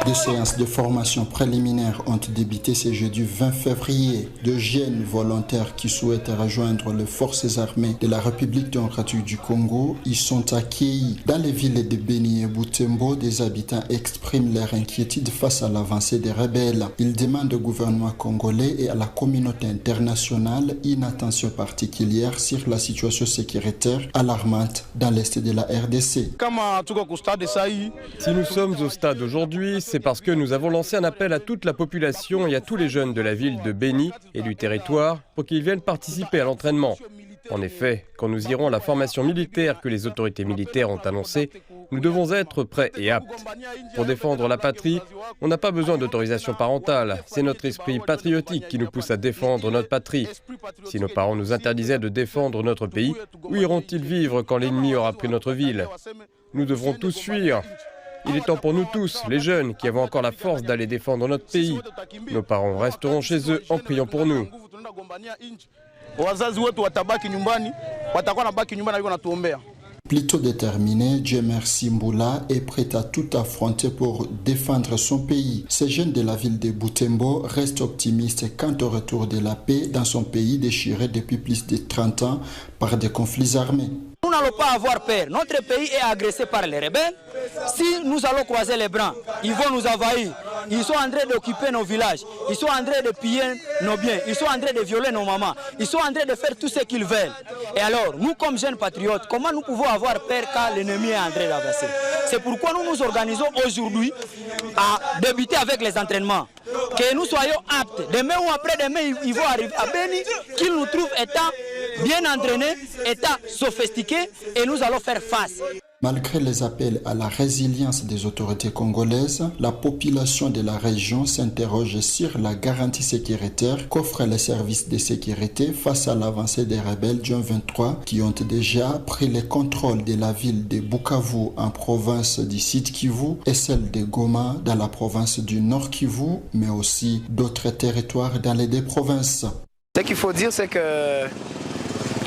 Des séances de formation préliminaire ont débuté ce jeudi 20 février. De jeunes volontaires qui souhaitent rejoindre les forces armées de la République démocratique du Congo y sont accueillis. Dans les villes de Beni et Butembo, des habitants expriment leur inquiétude face à l'avancée des rebelles. Ils demandent au gouvernement congolais et à la communauté internationale une attention particulière sur la situation sécuritaire alarmante dans l'est de la RDC. Si nous sommes au stade aujourd'hui, c'est parce que nous avons lancé un appel à toute la population et à tous les jeunes de la ville de Beni et du territoire pour qu'ils viennent participer à l'entraînement. En effet, quand nous irons à la formation militaire que les autorités militaires ont annoncée, nous devons être prêts et aptes. Pour défendre la patrie, on n'a pas besoin d'autorisation parentale. C'est notre esprit patriotique qui nous pousse à défendre notre patrie. Si nos parents nous interdisaient de défendre notre pays, où iront-ils vivre quand l'ennemi aura pris notre ville? Nous devrons tous fuir. Il est temps pour nous tous, les jeunes, qui avons encore la force d'aller défendre notre pays. Nos parents resteront chez eux en priant pour nous. Plutôt déterminé, Djemersi Mboula est prêt à tout affronter pour défendre son pays. Ces jeunes de la ville de Butembo restent optimistes quant au retour de la paix dans son pays déchiré depuis plus de 30 ans par des conflits armés. Nous n'allons pas avoir peur. Notre pays est agressé par les rebelles. Si nous allons croiser les bras, ils vont nous envahir. Ils sont en train d'occuper nos villages. Ils sont en train de piller nos biens. Ils sont en train de violer nos mamans. Ils sont en train de faire tout ce qu'ils veulent. Et alors, nous comme jeunes patriotes, comment nous pouvons avoir peur quand l'ennemi est en train d'avancer? C'est pourquoi nous nous organisons aujourd'hui à débuter avec les entraînements. Que nous soyons aptes. Demain ou après-demain, ils vont arriver à Beni, qu'ils nous trouvent étant bien entraînés, étant sophistiqués, et nous allons faire face. Malgré les appels à la résilience des autorités congolaises, la population de la région s'interroge sur la garantie sécuritaire qu'offrent les services de sécurité face à l'avancée des rebelles du 23 qui ont déjà pris le contrôle de la ville de Bukavu en province du Sud Kivu et celle de Goma dans la province du Nord Kivu, mais aussi d'autres territoires dans les deux provinces. Ce qu'il faut dire, c'est qu'il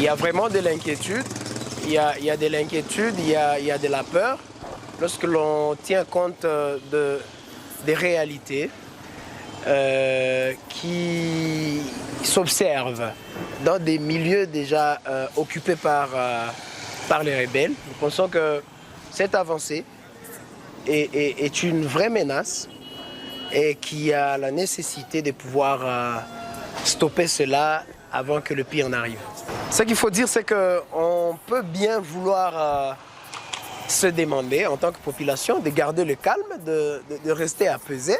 y a vraiment de l'inquiétude. Il y a de l'inquiétude, il y a de la peur lorsque l'on tient compte des réalités qui s'observent dans des milieux déjà occupés par les rebelles. Nous pensons que cette avancée est une vraie menace et qu'il y a la nécessité de pouvoir stopper cela avant que le pire n'arrive. Ce qu'il faut dire, c'est qu'on peut bien vouloir se demander, en tant que population, de garder le calme, de rester apaisé,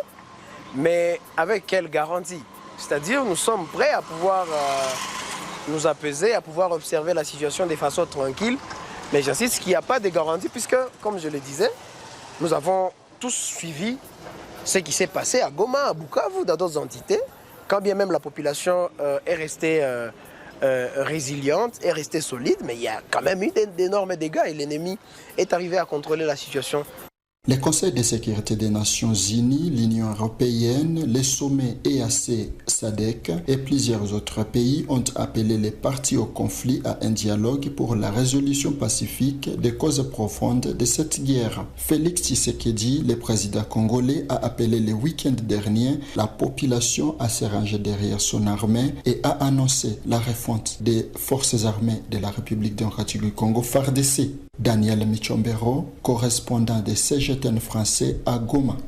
mais avec quelle garantie? C'est-à-dire, nous sommes prêts à pouvoir nous apaiser, à pouvoir observer la situation de façon tranquille, mais j'insiste qu'il n'y a pas de garantie, puisque, comme je le disais, nous avons tous suivi ce qui s'est passé à Goma, à Bukavu, dans d'autres entités, quand bien même la population est restée résiliente, est restée solide, mais il y a quand même eu d'énormes dégâts et l'ennemi est arrivé à contrôler la situation. Le Conseil de sécurité des Nations Unies, l'Union européenne, les sommets EAC-SADC et plusieurs autres pays ont appelé les parties au conflit à un dialogue pour la résolution pacifique des causes profondes de cette guerre. Félix Tshisekedi, le président congolais, a appelé le week-end dernier la population à se ranger derrière son armée et a annoncé la refonte des forces armées de la République démocratique du Congo, FARDC. Daniel Michombero, correspondant de CGTN français à Goma.